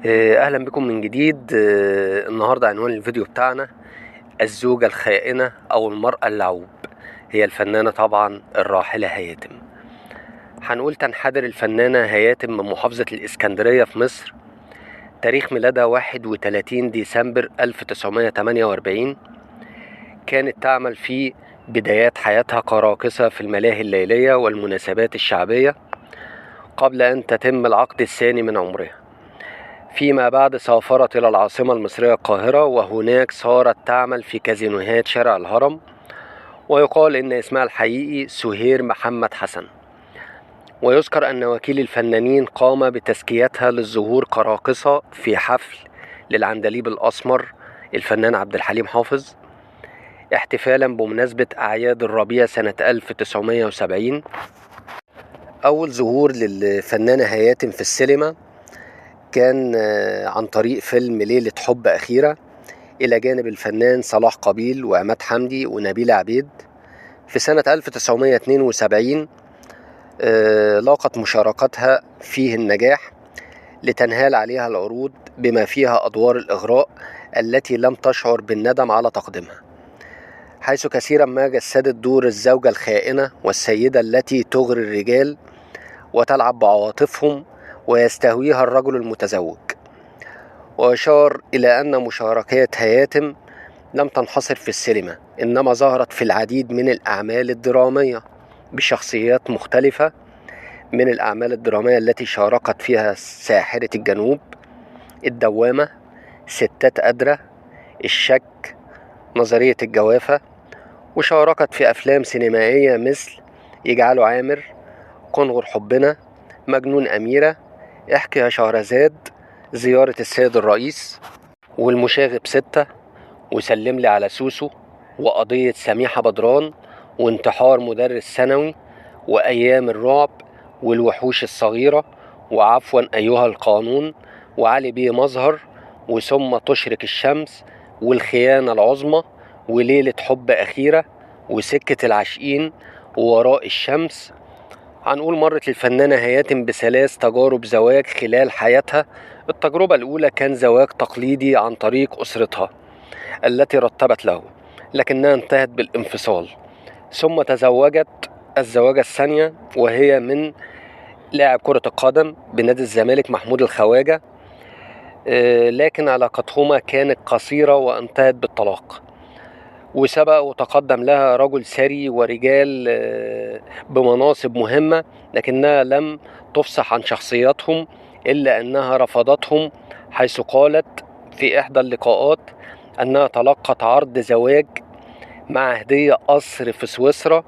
اهلا بكم من جديد. النهارده عنوان الفيديو بتاعنا الزوجة الخائنة او المرأة اللعوب، هي الفنانة طبعا الراحلة هياتم. هنقول تنحدر الفنانة هياتم من محافظة الإسكندرية في مصر. تاريخ ميلادها 31 ديسمبر 1948. كانت تعمل في بدايات حياتها كراقصة في الملاهي الليلية والمناسبات الشعبية قبل أن تتم العقد الثاني من عمرها. فيما بعد سافرت إلى العاصمة المصرية القاهرة، وهناك صارت تعمل في كازينوهات شارع الهرم، ويقال إن اسمها الحقيقي سهير محمد حسن. ويذكر أن وكيل الفنانين قام بتزكيتها للظهور كراقصة في حفل للعندليب الأسمر الفنان عبد الحليم حافظ، احتفالا بمناسبة أعياد الربيع سنة 1970. أول ظهور للفنانة هياتم في السينما كان عن طريق فيلم ليلة حب أخيرة إلى جانب الفنان صلاح قابيل وعماد حمدي ونبيلة عبيد. في سنة 1972 لاقت مشاركتها فيه النجاح لتنهال عليها العروض بما فيها أدوار الإغراء التي لم تشعر بالندم على تقديمها، حيث كثيرا ما جسدت دور الزوجة الخائنة والسيدة التي تغري الرجال وتلعب بعواطفهم ويستهويها الرجل المتزوج. وأشار إلى أن مشاركات هياتم لم تنحصر في السينما، إنما ظهرت في العديد من الأعمال الدرامية بشخصيات مختلفة. من الأعمال الدرامية التي شاركت فيها ساحرة الجنوب، الدوامة، ستات قادرة، الشك، نظرية الجوافة. وشاركت في أفلام سينمائية مثل يجعله عامر، كنغر حبنا، مجنون أميرة، احكي يا شهرزاد، زيارة السيد الرئيس، والمشاغب 6، وسلم لي على سوسو، وقضية سميحة بدران، وانتحار مدرس ثانوي، وأيام الرعب، والوحوش الصغيرة، وعفوا أيها القانون، وعلي بيه مظهر، وثم تشرق الشمس، والخيانة العظمى، وليلة حب أخيرة، وسكة العاشقين، ووراء الشمس. هنقول مرت الفنانة هياتم بثلاث تجارب زواج خلال حياتها. التجربة الأولى كان زواج تقليدي عن طريق أسرتها التي رتبت له، لكنها انتهت بالانفصال. ثم تزوجت الزواجة الثانية وهي من لاعب كرة القدم بنادي الزمالك محمود الخواجة، لكن علاقتهما كانت قصيرة وانتهت بالطلاق. وسبق وتقدم لها رجل ثري ورجال بمناصب مهمة، لكنها لم تفصح عن شخصياتهم، إلا أنها رفضتهم، حيث قالت في إحدى اللقاءات أنها تلقت عرض زواج مع هدية قصر في سويسرا،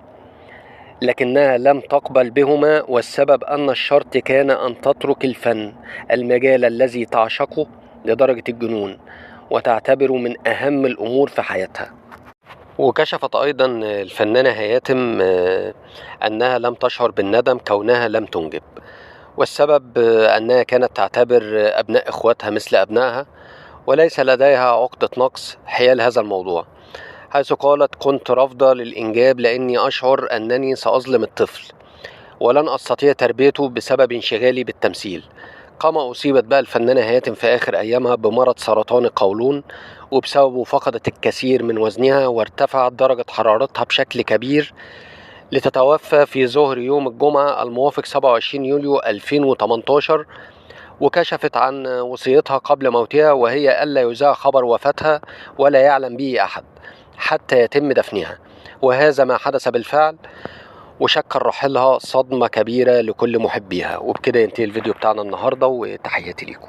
لكنها لم تقبل بهما، والسبب أن الشرط كان أن تترك الفن، المجال الذي تعشقه لدرجة الجنون وتعتبره من أهم الأمور في حياتها. وكشفت أيضا الفنانة هياتم أنها لم تشعر بالندم كونها لم تنجب، والسبب أنها كانت تعتبر أبناء إخواتها مثل أبنائها، وليس لديها عقدة نقص حيال هذا الموضوع، حيث قالت كنت رافضة للإنجاب لأني أشعر أنني سأظلم الطفل ولن أستطيع تربيته بسبب انشغالي بالتمثيل. كما أصيبت بقى الفنانة هياتم في آخر أيامها بمرض سرطان القولون، وبسببه فقدت الكثير من وزنها وارتفعت درجة حرارتها بشكل كبير، لتتوفى في ظهر يوم الجمعة الموافق 27 يوليو 2018. وكشفت عن وصيتها قبل موتها، وهي ألا يذاع خبر وفاتها ولا يعلم به أحد حتى يتم دفنها، وهذا ما حدث بالفعل، وشكل رحيلها صدمة كبيرة لكل محبيها. وبكده ينتهي الفيديو بتاعنا النهاردة، وتحياتي ليكم.